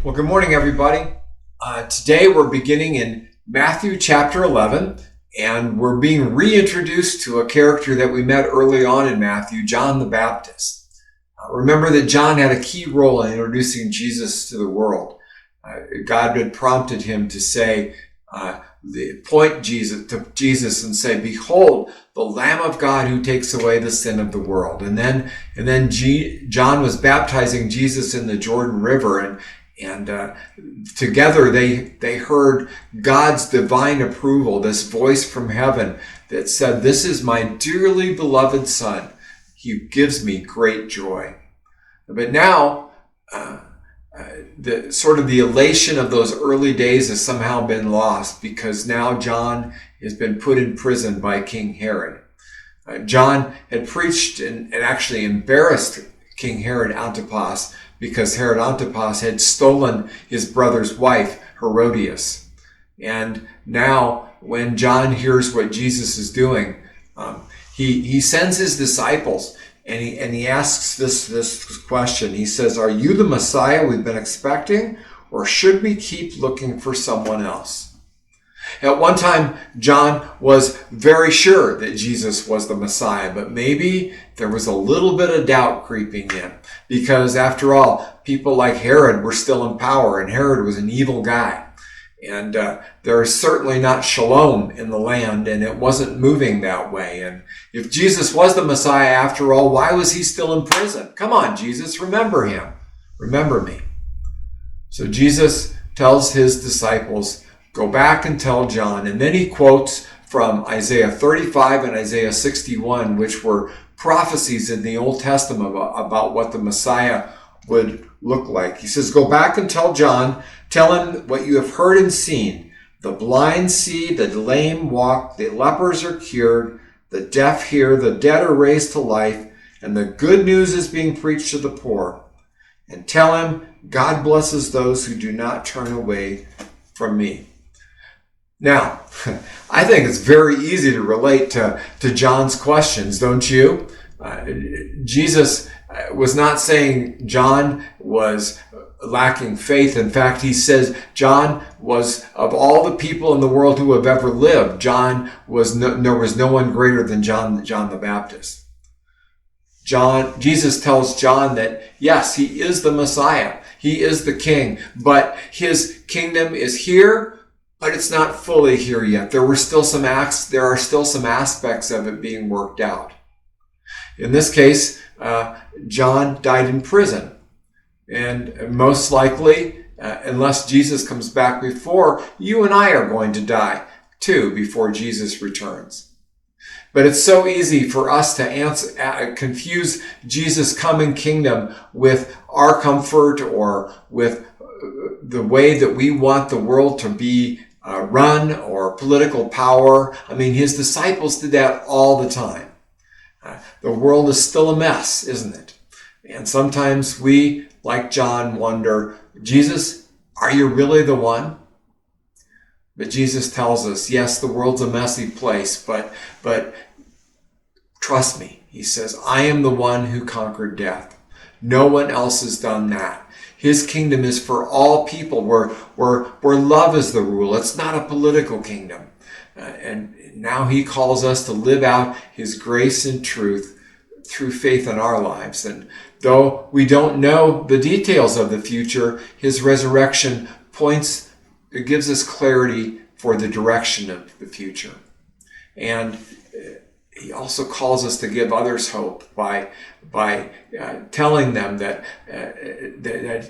Well, good morning, everybody. Today we're beginning in Matthew chapter 11, and we're being reintroduced to a character that we met early on in Matthew, John the Baptist. Remember that John had a key role in introducing Jesus to the world. God had prompted him to say, point to Jesus and say, "Behold, the Lamb of God who takes away the sin of the world." And then John was baptizing Jesus in the Jordan River, and together they heard God's divine approval, this voice from heaven that said, "This is my dearly beloved Son. He gives me great joy." But now, the elation of those early days has somehow been lost, because now John has been put in prison by King Herod. John had preached and actually embarrassed King Herod Antipas, because Herod Antipas had stolen his brother's wife, Herodias. And now, when John hears what Jesus is doing, he sends his disciples and he asks this question. He says, "Are you the Messiah we've been expecting, or should we keep looking for someone else?" At one time, John was very sure that Jesus was the Messiah, but maybe there was a little bit of doubt creeping in, because after all, people like Herod were still in power, and Herod was an evil guy. And there is certainly not shalom in the land, and it wasn't moving that way. And if Jesus was the Messiah after all, why was he still in prison? Come on, Jesus, remember him. Remember me. So Jesus tells his disciples, "Go back and tell John." And then he quotes from Isaiah 35 and Isaiah 61, which were prophecies in the Old Testament about what the Messiah would look like. He says, "Go back and tell John, tell him what you have heard and seen. The blind see, the lame walk, the lepers are cured, the deaf hear, the dead are raised to life, and the good news is being preached to the poor. And tell him, God blesses those who do not turn away from me." Now, I think it's very easy to relate to John's questions, don't you? Jesus was not saying John was lacking faith. In fact, he says John was, of all the people in the world who have ever lived, there was no one greater than John the Baptist. Jesus tells John that, yes, he is the Messiah. He is the king, but his kingdom is here, but it's not fully here yet. There are still some aspects of it being worked out. In this case, John died in prison. And most likely, unless Jesus comes back before, you and I are going to die too before Jesus returns. But it's so easy for us to confuse Jesus' coming kingdom with our comfort or with the way that we want the world to be run, or political power. I mean, his disciples did that all the time. The world is still a mess, isn't it? And sometimes we, like John, wonder, Jesus, are you really the one? But Jesus tells us, yes, the world's a messy place, but trust me. He says, I am the one who conquered death. No one else has done that. His kingdom is for all people, where love is the rule. It's not a political kingdom. And now he calls us to live out his grace and truth through faith in our lives. And though we don't know the details of the future, his resurrection gives us clarity for the direction of the future. And he also calls us to give others hope by telling them that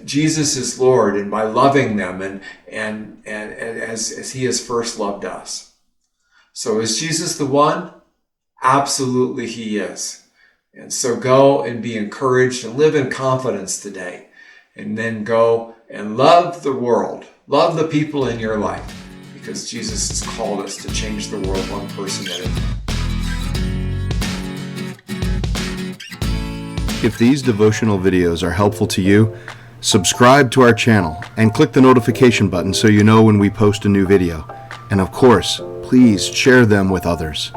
Jesus is Lord, and by loving them and as he has first loved us. So is Jesus the one? Absolutely he is. And so go and be encouraged and live in confidence today. And then go and love the world. Love the people in your life, because Jesus has called us to change the world one person at a time. If these devotional videos are helpful to you, subscribe to our channel and click the notification button so you know when we post a new video. And of course, please share them with others.